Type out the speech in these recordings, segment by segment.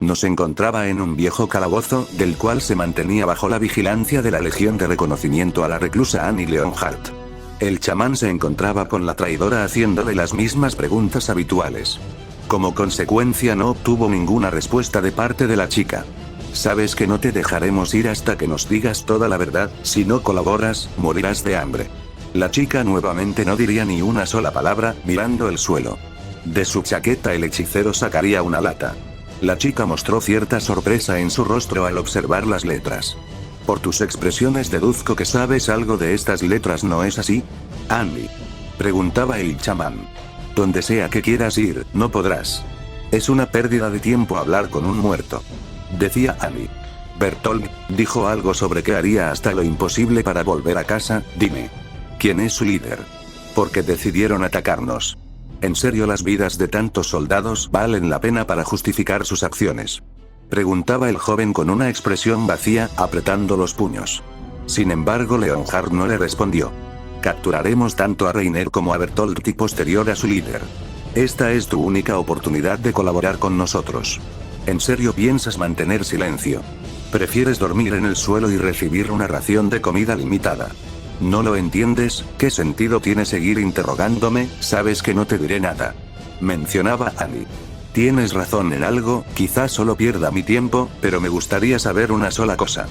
Nos encontraba en un viejo calabozo, del cual se mantenía bajo la vigilancia de la Legión de Reconocimiento a la reclusa Annie Leonhardt. El chamán se encontraba con la traidora haciéndole las mismas preguntas habituales. Como consecuencia no obtuvo ninguna respuesta de parte de la chica. Sabes que no te dejaremos ir hasta que nos digas toda la verdad, si no colaboras, morirás de hambre. La chica nuevamente no diría ni una sola palabra, mirando el suelo. De su chaqueta el hechicero sacaría una lata. La chica mostró cierta sorpresa en su rostro al observar las letras. Por tus expresiones deduzco que sabes algo de estas letras, ¿no es así? Annie. Preguntaba el chamán. Donde sea que quieras ir, no podrás. Es una pérdida de tiempo hablar con un muerto. Decía Annie. Bertolt dijo algo sobre que haría hasta lo imposible para volver a casa. Dime. ¿Quién es su líder? ¿Por qué decidieron atacarnos? ¿En serio las vidas de tantos soldados valen la pena para justificar sus acciones? Preguntaba el joven con una expresión vacía, apretando los puños. Sin embargo, Leonhardt no le respondió. Capturaremos tanto a Reiner como a Bertolt y posterior a su líder. Esta es tu única oportunidad de colaborar con nosotros. ¿En serio piensas mantener silencio? ¿Prefieres dormir en el suelo y recibir una ración de comida limitada? ¿No lo entiendes? ¿Qué sentido tiene seguir interrogándome? Sabes que no te diré nada. Mencionaba Annie. Tienes razón en algo, quizás solo pierda mi tiempo, pero me gustaría saber una sola cosa.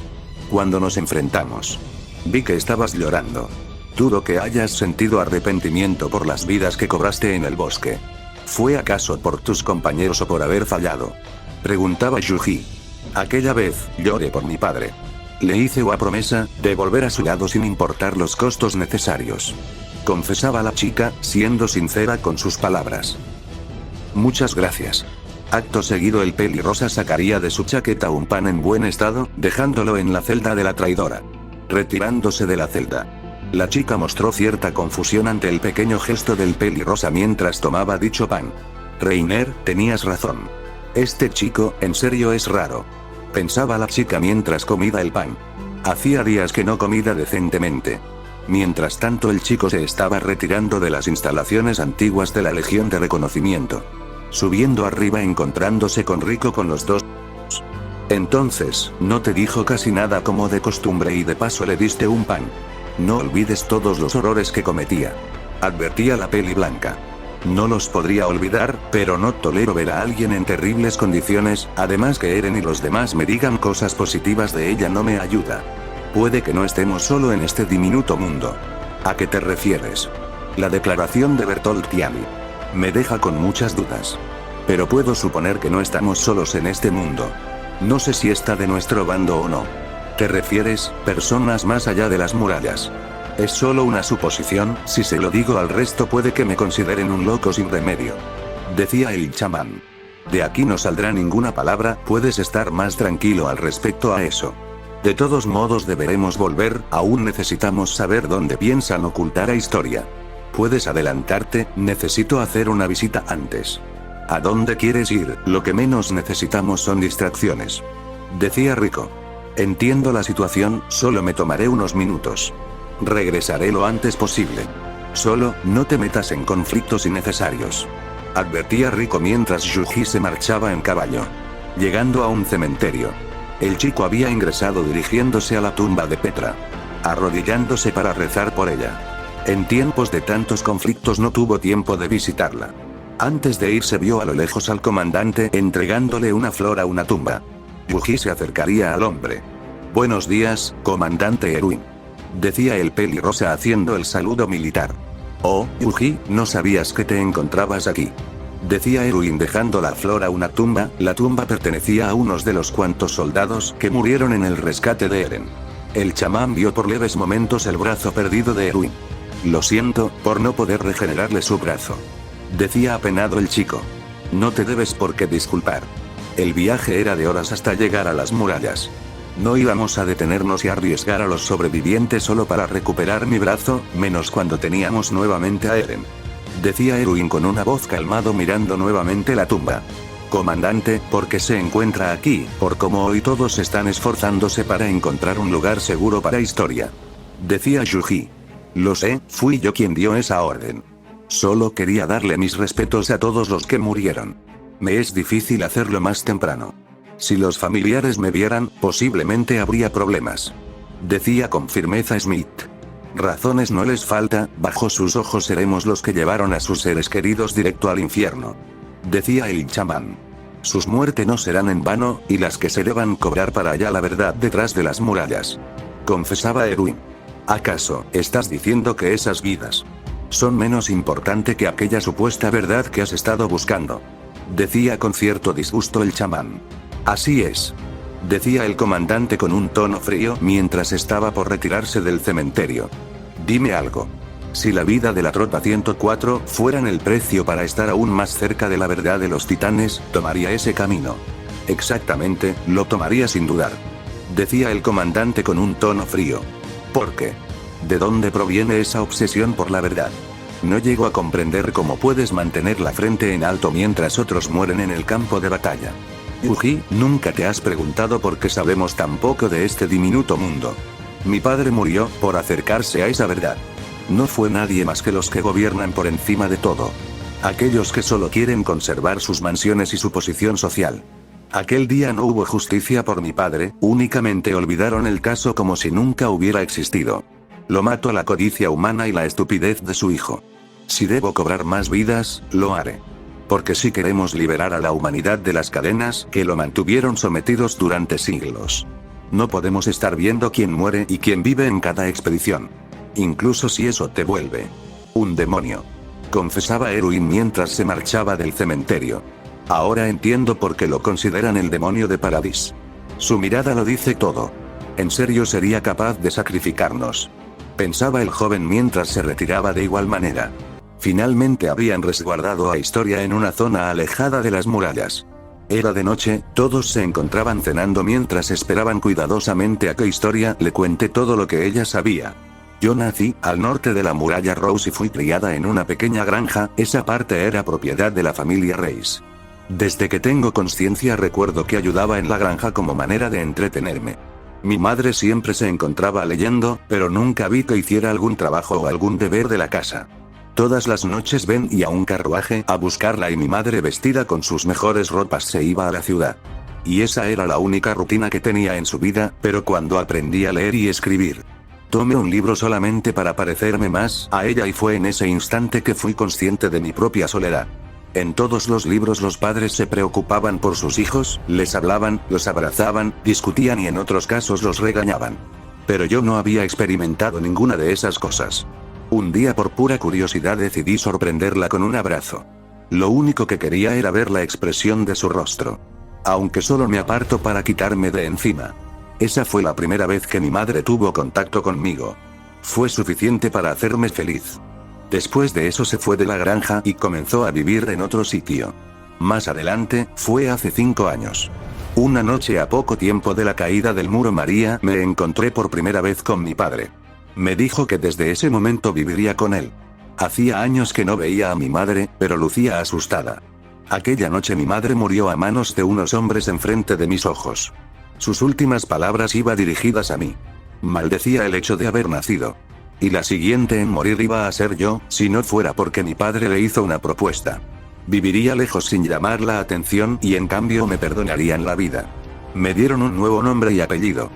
Cuando nos enfrentamos, vi que estabas llorando. Dudo que hayas sentido arrepentimiento por las vidas que cobraste en el bosque. ¿Fue acaso por tus compañeros o por haber fallado? Preguntaba Yuji. Aquella vez, lloré por mi padre. Le hice una promesa, de volver a su lado sin importar los costos necesarios. Confesaba la chica, siendo sincera con sus palabras. Muchas gracias. Acto seguido el pelirrosa sacaría de su chaqueta un pan en buen estado, dejándolo en la celda de la traidora. Retirándose de la celda. La chica mostró cierta confusión ante el pequeño gesto del pelirrosa mientras tomaba dicho pan. Reiner, tenías razón. Este chico, en serio es raro. Pensaba la chica mientras comía el pan. Hacía días que no comía decentemente. Mientras tanto el chico se estaba retirando de las instalaciones antiguas de la Legión de Reconocimiento. Subiendo arriba encontrándose con Rico con los dos. Entonces, no te dijo casi nada como de costumbre y de paso le diste un pan. No olvides todos los horrores que cometía. Advertía la peli blanca. No los podría olvidar, pero no tolero ver a alguien en terribles condiciones, además que Eren y los demás me digan cosas positivas de ella no me ayuda. Puede que no estemos solo en este diminuto mundo. ¿A qué te refieres? La declaración de Bertolt y Annie me deja con muchas dudas. Pero puedo suponer que no estamos solos en este mundo. No sé si está de nuestro bando o no. ¿Te refieres, personas más allá de las murallas? Es solo una suposición, si se lo digo al resto puede que me consideren un loco sin remedio. Decía el chamán. De aquí no saldrá ninguna palabra, puedes estar más tranquilo al respecto a eso. De todos modos deberemos volver, aún necesitamos saber dónde piensan ocultar a Historia. Puedes adelantarte, necesito hacer una visita antes. ¿A dónde quieres ir? Lo que menos necesitamos son distracciones. Decía Rico. Entiendo la situación, solo me tomaré unos minutos. Regresaré lo antes posible. Solo, no te metas en conflictos innecesarios. Advertía Rico mientras Yuji se marchaba en caballo. Llegando a un cementerio. El chico había ingresado dirigiéndose a la tumba de Petra. Arrodillándose para rezar por ella. En tiempos de tantos conflictos no tuvo tiempo de visitarla. Antes de irse vio a lo lejos al comandante entregándole una flor a una tumba. Yuji se acercaría al hombre. Buenos días, comandante Erwin. Decía el pelirrosa haciendo el saludo militar. Oh, Yuji, no sabías que te encontrabas aquí. Decía Erwin dejando la flor a una tumba, la tumba pertenecía a unos de los cuantos soldados que murieron en el rescate de Eren. El chamán vio por leves momentos el brazo perdido de Erwin. Lo siento, por no poder regenerarle su brazo. Decía apenado el chico. No te debes por qué disculpar. El viaje era de horas hasta llegar a las murallas. No íbamos a detenernos y arriesgar a los sobrevivientes solo para recuperar mi brazo, menos cuando teníamos nuevamente a Eren. Decía Erwin con una voz calmado mirando nuevamente la tumba. Comandante, ¿por qué se encuentra aquí? Por cómo hoy todos están esforzándose para encontrar un lugar seguro para Historia. Decía Yuji. Lo sé, fui yo quien dio esa orden. Solo quería darle mis respetos a todos los que murieron. Me es difícil hacerlo más temprano. Si los familiares me vieran, posiblemente habría problemas. Decía con firmeza Smith. Razones no les falta, bajo sus ojos seremos los que llevaron a sus seres queridos directo al infierno. Decía el chamán. Sus muertes no serán en vano, y las que se deban cobrar para allá la verdad detrás de las murallas. Confesaba Erwin. ¿Acaso estás diciendo que esas vidas son menos importante que aquella supuesta verdad que has estado buscando? Decía con cierto disgusto el chamán. Así es. Decía el comandante con un tono frío mientras estaba por retirarse del cementerio. Dime algo. Si la vida de la tropa 104 fueran el precio para estar aún más cerca de la verdad de los titanes, tomaría ese camino. Exactamente, lo tomaría sin dudar. Decía el comandante con un tono frío. ¿Por qué? ¿De dónde proviene esa obsesión por la verdad? No llego a comprender cómo puedes mantener la frente en alto mientras otros mueren en el campo de batalla. Yuji, nunca te has preguntado por qué sabemos tan poco de este diminuto mundo. Mi padre murió por acercarse a esa verdad. No fue nadie más que los que gobiernan por encima de todo. Aquellos que solo quieren conservar sus mansiones y su posición social. Aquel día no hubo justicia por mi padre, únicamente olvidaron el caso como si nunca hubiera existido. Lo mató la codicia humana y la estupidez de su hijo. Si debo cobrar más vidas, lo haré. Porque si queremos liberar a la humanidad de las cadenas que lo mantuvieron sometidos durante siglos. No podemos estar viendo quién muere y quién vive en cada expedición. Incluso si eso te vuelve un demonio. Confesaba Erwin mientras se marchaba del cementerio. Ahora entiendo por qué lo consideran el demonio de Paradis. Su mirada lo dice todo. ¿En serio sería capaz de sacrificarnos? Pensaba el joven mientras se retiraba de igual manera. Finalmente habían resguardado a Historia en una zona alejada de las murallas. Era de noche, todos se encontraban cenando mientras esperaban cuidadosamente a que Historia le cuente todo lo que ella sabía. Yo nací al norte de la muralla Rose y fui criada en una pequeña granja, esa parte era propiedad de la familia Reis. Desde que tengo conciencia recuerdo que ayudaba en la granja como manera de entretenerme. Mi madre siempre se encontraba leyendo, pero nunca vi que hiciera algún trabajo o algún deber de la casa. Todas las noches ven y a un carruaje a buscarla y mi madre vestida con sus mejores ropas se iba a la ciudad. Y esa era la única rutina que tenía en su vida, pero cuando aprendí a leer y escribir, tomé un libro solamente para parecerme más a ella y fue en ese instante que fui consciente de mi propia soledad. En todos los libros los padres se preocupaban por sus hijos, les hablaban, los abrazaban, discutían y en otros casos los regañaban. Pero yo no había experimentado ninguna de esas cosas. Un día por pura curiosidad decidí sorprenderla con un abrazo. Lo único que quería era ver la expresión de su rostro. Aunque solo me aparto para quitarme de encima. Esa fue la primera vez que mi madre tuvo contacto conmigo. Fue suficiente para hacerme feliz. Después de eso se fue de la granja y comenzó a vivir en otro sitio. Más adelante, fue hace 5 años. Una noche a poco tiempo de la caída del muro María me encontré por primera vez con mi padre. Me dijo que desde ese momento viviría con él. Hacía años que no veía a mi madre, pero lucía asustada. Aquella noche mi madre murió a manos de unos hombres enfrente de mis ojos. Sus últimas palabras iban dirigidas a mí. Maldecía el hecho de haber nacido. Y la siguiente en morir iba a ser yo, si no fuera porque mi padre le hizo una propuesta. Viviría lejos sin llamar la atención y en cambio me perdonarían la vida. Me dieron un nuevo nombre y apellido.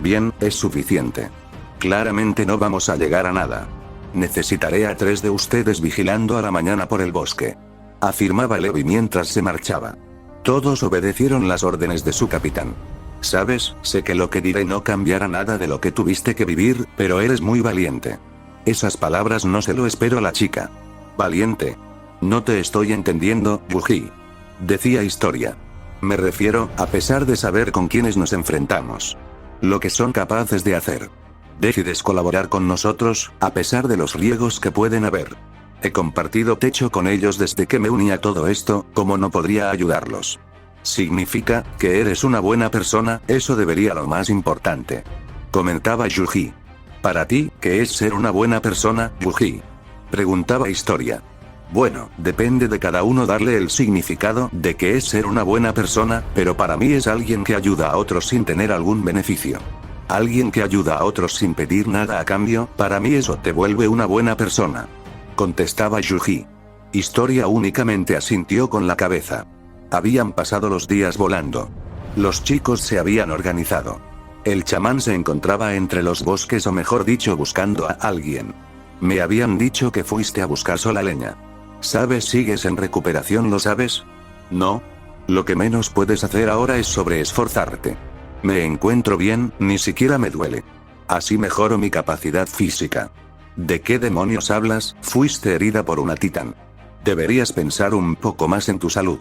Bien, es suficiente. Claramente no vamos a llegar a nada. Necesitaré a 3 de ustedes vigilando a la mañana por el bosque. Afirmaba Levi mientras se marchaba. Todos obedecieron las órdenes de su capitán. Sabes, sé que lo que diré no cambiará nada de lo que tuviste que vivir, pero eres muy valiente. Esas palabras no se lo espero a la chica. ¿Valiente? No te estoy entendiendo, Yuji. Decía Historia. Me refiero, a pesar de saber con quiénes nos enfrentamos. Lo que son capaces de hacer. Decides colaborar con nosotros, a pesar de los riesgos que pueden haber. He compartido techo con ellos desde que me uní a todo esto, ¿cómo no podría ayudarlos? Significa que eres una buena persona, eso debería lo más importante. Comentaba Yuji. ¿Para ti, qué es ser una buena persona, Yuji? Preguntaba Historia. Bueno, depende de cada uno darle el significado de qué es ser una buena persona, pero para mí es alguien que ayuda a otros sin tener algún beneficio. Alguien que ayuda a otros sin pedir nada a cambio, para mí eso te vuelve una buena persona. Contestaba Yuji. Historia únicamente asintió con la cabeza. Habían pasado los días volando. Los chicos se habían organizado. El chamán se encontraba entre los bosques, o mejor dicho, buscando a alguien. Me habían dicho que fuiste a buscar sola leña. ¿Sabes? ¿Sigues en recuperación? ¿Lo sabes? No. Lo que menos puedes hacer ahora es sobreesforzarte. Me encuentro bien, ni siquiera me duele. Así mejoro mi capacidad física. ¿De qué demonios hablas? Fuiste herida por una titán. Deberías pensar un poco más en tu salud.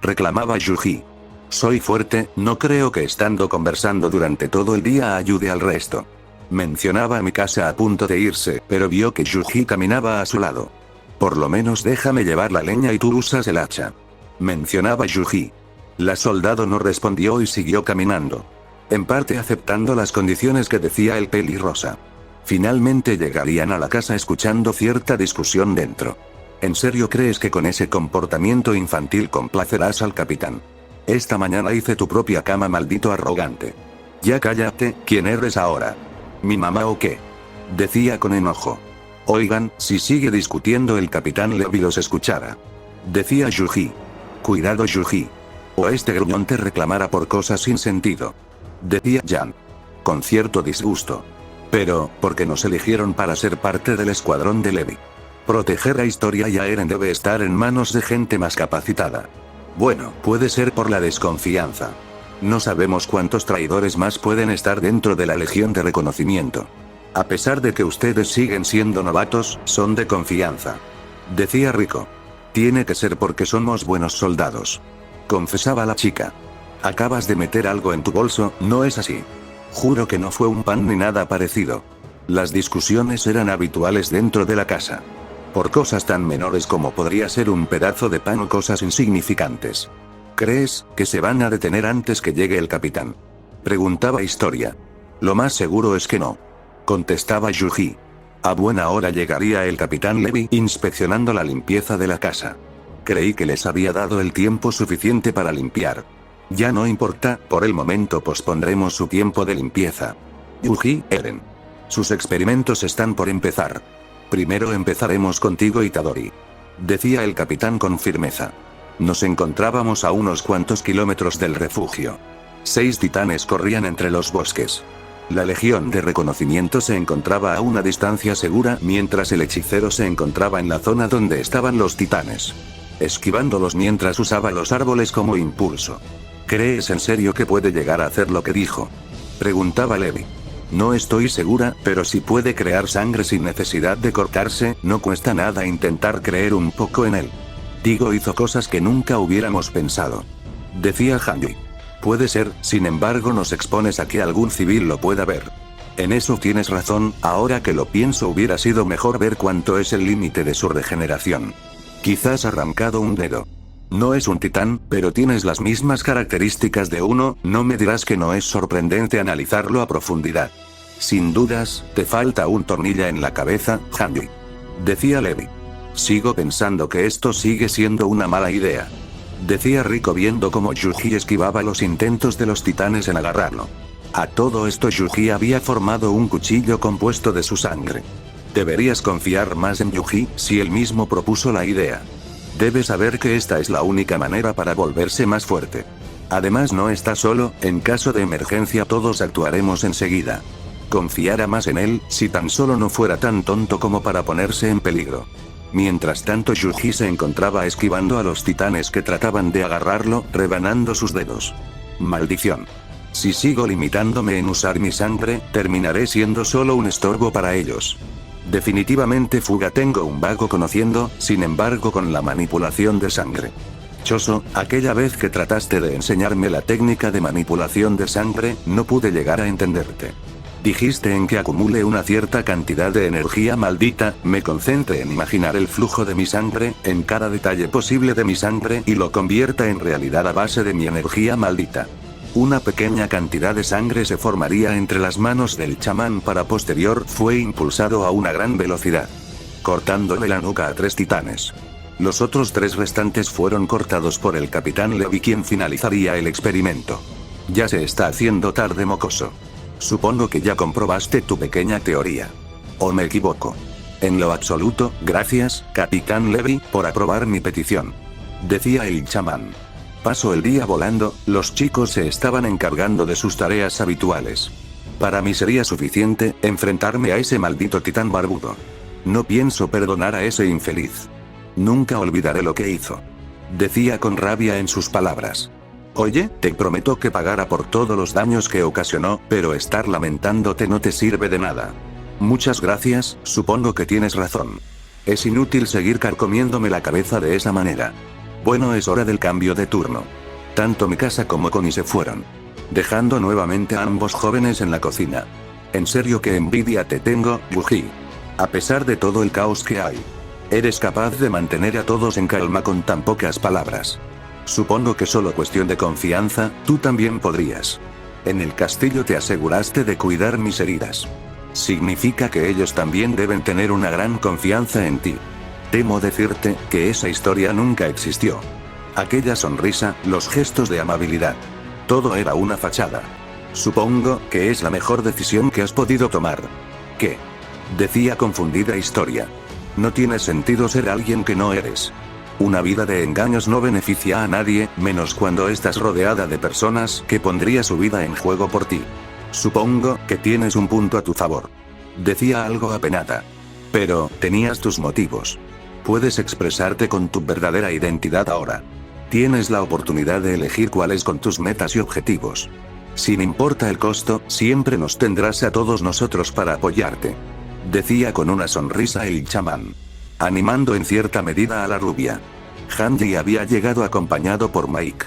Reclamaba Yuji. Soy fuerte, no creo que estando conversando durante todo el día ayude al resto. Mencionaba mi casa a punto de irse, pero vio que Yuji caminaba a su lado. Por lo menos déjame llevar la leña y tú usas el hacha. Mencionaba Yuji. La soldado no respondió y siguió caminando. En parte aceptando las condiciones que decía el pelirrosa. Finalmente llegarían a la casa escuchando cierta discusión dentro. ¿En serio crees que con ese comportamiento infantil complacerás al capitán? Esta mañana hice tu propia cama, maldito arrogante. Ya cállate, ¿quién eres ahora? ¿Mi mamá o qué? Decía con enojo. Oigan, si sigue discutiendo el capitán Levi los escuchara. Decía Yuji. Cuidado Yuji. O este gruñón te reclamará por cosas sin sentido. Decía Jan. Con cierto disgusto. Pero, ¿por qué nos eligieron para ser parte del escuadrón de Levi? Proteger a Historia y a Eren debe estar en manos de gente más capacitada. Bueno, puede ser por la desconfianza. No sabemos cuántos traidores más pueden estar dentro de la Legión de Reconocimiento. A pesar de que ustedes siguen siendo novatos, son de confianza. Decía Rico. Tiene que ser porque somos buenos soldados. Confesaba la chica. Acabas de meter algo en tu bolso, ¿no es así? Juro que no fue un pan ni nada parecido. Las discusiones eran habituales dentro de la casa. Por cosas tan menores como podría ser un pedazo de pan o cosas insignificantes. ¿Crees que se van a detener antes que llegue el capitán? Preguntaba Historia. Lo más seguro es que no. Contestaba Yuji. A buena hora llegaría el capitán Levi inspeccionando la limpieza de la casa. Creí que les había dado el tiempo suficiente para limpiar. Ya no importa, por el momento pospondremos su tiempo de limpieza. Yuji, Eren. Sus experimentos están por empezar. Primero empezaremos contigo, Itadori. Decía el capitán con firmeza. Nos encontrábamos a unos cuantos kilómetros del refugio. 6 titanes corrían entre los bosques. La Legión de Reconocimiento se encontraba a una distancia segura mientras el hechicero se encontraba en la zona donde estaban los titanes. Esquivándolos mientras usaba los árboles como impulso. ¿Crees en serio que puede llegar a hacer lo que dijo? Preguntaba Levi. No estoy segura, pero si puede crear sangre sin necesidad de cortarse, no cuesta nada intentar creer un poco en él. Digo, hizo cosas que nunca hubiéramos pensado. Decía Hanji. Puede ser, sin embargo nos expones a que algún civil lo pueda ver. En eso tienes razón, ahora que lo pienso hubiera sido mejor ver cuánto es el límite de su regeneración. Quizás arrancado un dedo. No es un titán, pero tienes las mismas características de uno, no me dirás que no es sorprendente analizarlo a profundidad. Sin dudas, te falta un tornillo en la cabeza, Hanji. Decía Levi. Sigo pensando que esto sigue siendo una mala idea. Decía Rico viendo cómo Yuji esquivaba los intentos de los titanes en agarrarlo. A todo esto Yuji había formado un cuchillo compuesto de su sangre. Deberías confiar más en Yuji, si él mismo propuso la idea. Debes saber que esta es la única manera para volverse más fuerte. Además no está solo, en caso de emergencia todos actuaremos enseguida. Confiara más en él, si tan solo no fuera tan tonto como para ponerse en peligro. Mientras tanto Yuji se encontraba esquivando a los titanes que trataban de agarrarlo, rebanando sus dedos. Maldición. Si sigo limitándome en usar mi sangre, terminaré siendo solo un estorbo para ellos. Definitivamente fuga tengo un vago conociendo, sin embargo con la manipulación de sangre. Choso, aquella vez que trataste de enseñarme la técnica de manipulación de sangre, no pude llegar a entenderte. Dijiste en que acumule una cierta cantidad de energía maldita, me concentre en imaginar el flujo de mi sangre, en cada detalle posible de mi sangre y lo convierta en realidad a base de mi energía maldita. Una pequeña cantidad de sangre se formaría entre las manos del chamán para posterior fue impulsado a una gran velocidad. Cortándole la nuca a 3 titanes. Los otros 3 restantes fueron cortados por el capitán Levi quien finalizaría el experimento. Ya se está haciendo tarde mocoso. Supongo que ya comprobaste tu pequeña teoría. ¿O me equivoco? En lo absoluto, gracias, capitán Levi, por aprobar mi petición. Decía el chamán. Paso el día volando, los chicos se estaban encargando de sus tareas habituales. Para mí sería suficiente enfrentarme a ese maldito titán barbudo. No pienso perdonar a ese infeliz. Nunca olvidaré lo que hizo. Decía con rabia en sus palabras. Oye, te prometo que pagará por todos los daños que ocasionó, pero estar lamentándote no te sirve de nada. Muchas gracias, supongo que tienes razón. Es inútil seguir carcomiéndome la cabeza de esa manera. Bueno, es hora del cambio de turno. Tanto Mikasa como Connie se fueron, dejando nuevamente a ambos jóvenes en la cocina. En serio que envidia te tengo, Yuji. A pesar de todo el caos que hay, eres capaz de mantener a todos en calma con tan pocas palabras. Supongo que solo cuestión de confianza, tú también podrías. En el castillo te aseguraste de cuidar mis heridas. Significa que ellos también deben tener una gran confianza en ti. Temo decirte que esa historia nunca existió. Aquella sonrisa, los gestos de amabilidad. Todo era una fachada. Supongo que es la mejor decisión que has podido tomar. ¿Qué? Decía confundida Historia. No tiene sentido ser alguien que no eres. Una vida de engaños no beneficia a nadie, menos cuando estás rodeada de personas que pondría su vida en juego por ti. Supongo que tienes un punto a tu favor. Decía algo apenada. Pero, tenías tus motivos. Puedes expresarte con tu verdadera identidad ahora. Tienes la oportunidad de elegir cuáles son tus metas y objetivos. Sin importa el costo, siempre nos tendrás a todos nosotros para apoyarte. Decía con una sonrisa el chamán, animando en cierta medida a la rubia. Hanji había llegado acompañado por Mike,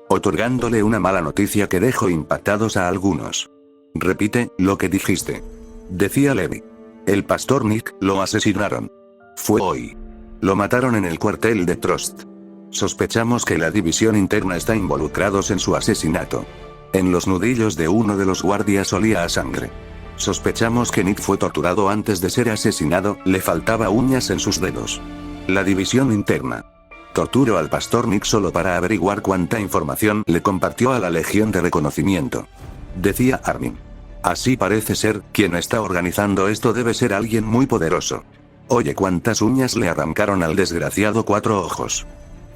otorgándole una mala noticia que dejó impactados a algunos. Repite lo que dijiste. Decía Levi. El pastor Nick lo asesinaron. Fue hoy. Lo mataron en el cuartel de Trust. Sospechamos que la división interna está involucrados en su asesinato. En los nudillos de uno de los guardias olía a sangre. Sospechamos que Nick fue torturado antes de ser asesinado, le faltaba uñas en sus dedos. La división interna torturó al pastor Nick solo para averiguar cuánta información le compartió a la Legión de Reconocimiento. Decía Armin. Así parece ser, quien está organizando esto debe ser alguien muy poderoso. Oye, cuántas uñas le arrancaron al desgraciado Cuatro Ojos.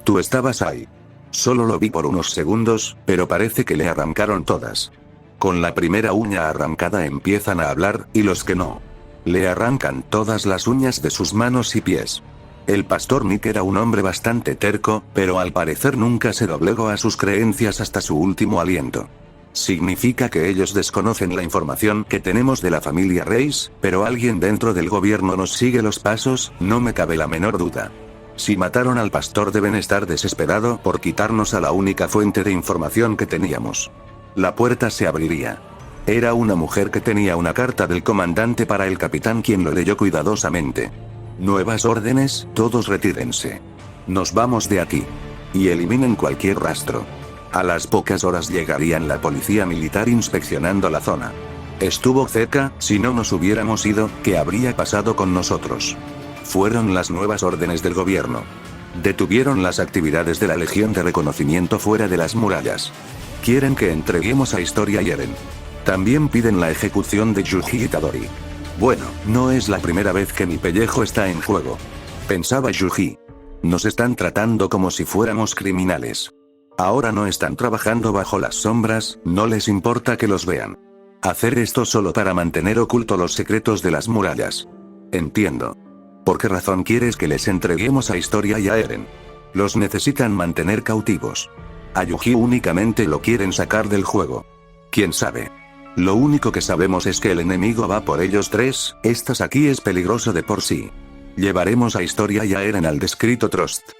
Tú estabas ahí. Solo lo vi por unos segundos, pero parece que le arrancaron todas. Con la primera uña arrancada empiezan a hablar, y los que no, le arrancan todas las uñas de sus manos y pies. El pastor Nick era un hombre bastante terco, pero al parecer nunca se doblegó a sus creencias hasta su último aliento. Significa que ellos desconocen la información que tenemos de la familia Reis, pero alguien dentro del gobierno nos sigue los pasos, no me cabe la menor duda. Si mataron al pastor deben estar desesperados por quitarnos a la única fuente de información que teníamos. La puerta se abriría. Era una mujer que tenía una carta del comandante para el capitán, quien lo leyó cuidadosamente. Nuevas órdenes, todos retírense. Nos vamos de aquí. Y eliminen cualquier rastro. A las pocas horas llegarían la policía militar inspeccionando la zona. Estuvo cerca, si no nos hubiéramos ido, ¿qué habría pasado con nosotros? Fueron las nuevas órdenes del gobierno. Detuvieron las actividades de la Legión de Reconocimiento fuera de las murallas. Quieren que entreguemos a Historia y Eren. También piden la ejecución de Yuji Itadori. Bueno, no es la primera vez que mi pellejo está en juego. Pensaba Yuji. Nos están tratando como si fuéramos criminales. Ahora no están trabajando bajo las sombras, no les importa que los vean. Hacer esto solo para mantener oculto los secretos de las murallas. Entiendo. ¿Por qué razón quieres que les entreguemos a Historia y a Eren? Los necesitan mantener cautivos. A Yuji únicamente lo quieren sacar del juego. ¿Quién sabe? Lo único que sabemos es que el enemigo va por ellos tres, estás aquí es peligroso de por sí. Llevaremos a Historia y a Eren al descrito Trust.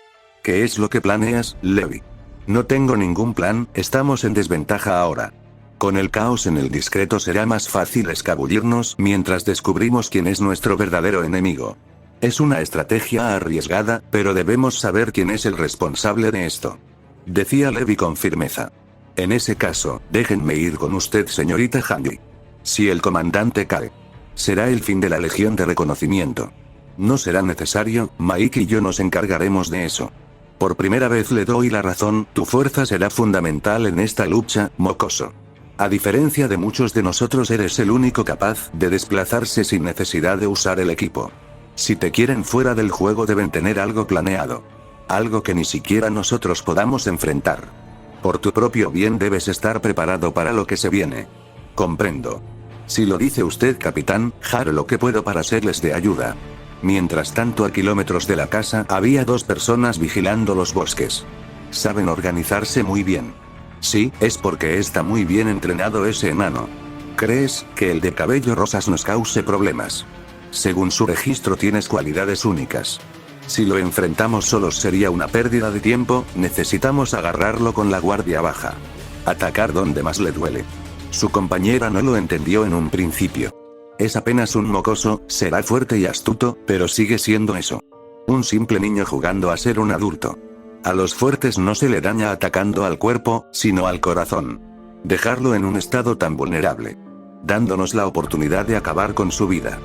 ¿Qué es lo que planeas, Levi? No tengo ningún plan, estamos en desventaja ahora. Con el caos en el discreto será más fácil escabullirnos mientras descubrimos quién es nuestro verdadero enemigo. Es una estrategia arriesgada, pero debemos saber quién es el responsable de esto. Decía Levi con firmeza. En ese caso, déjenme ir con usted, señorita Hanji. Si el comandante cae, será el fin de la Legión de Reconocimiento. No será necesario, Mike y yo nos encargaremos de eso. Por primera vez le doy la razón, tu fuerza será fundamental en esta lucha, mocoso. A diferencia de muchos de nosotros eres el único capaz de desplazarse sin necesidad de usar el equipo. Si te quieren fuera del juego deben tener algo planeado. Algo que ni siquiera nosotros podamos enfrentar. Por tu propio bien debes estar preparado para lo que se viene. Comprendo. Si lo dice usted, capitán, haré lo que puedo para serles de ayuda. Mientras tanto, a kilómetros de la casa había 2 personas vigilando los bosques. Saben organizarse muy bien. Sí, es porque está muy bien entrenado ese enano. ¿Crees que el de cabello rosas nos cause problemas? Según su registro tienes cualidades únicas. Si lo enfrentamos solos sería una pérdida de tiempo, necesitamos agarrarlo con la guardia baja. Atacar donde más le duele. Su compañera no lo entendió en un principio. Es apenas un mocoso, será fuerte y astuto, pero sigue siendo eso. Un simple niño jugando a ser un adulto. A los fuertes no se le daña atacando al cuerpo, sino al corazón. Dejarlo en un estado tan vulnerable. Dándonos la oportunidad de acabar con su vida.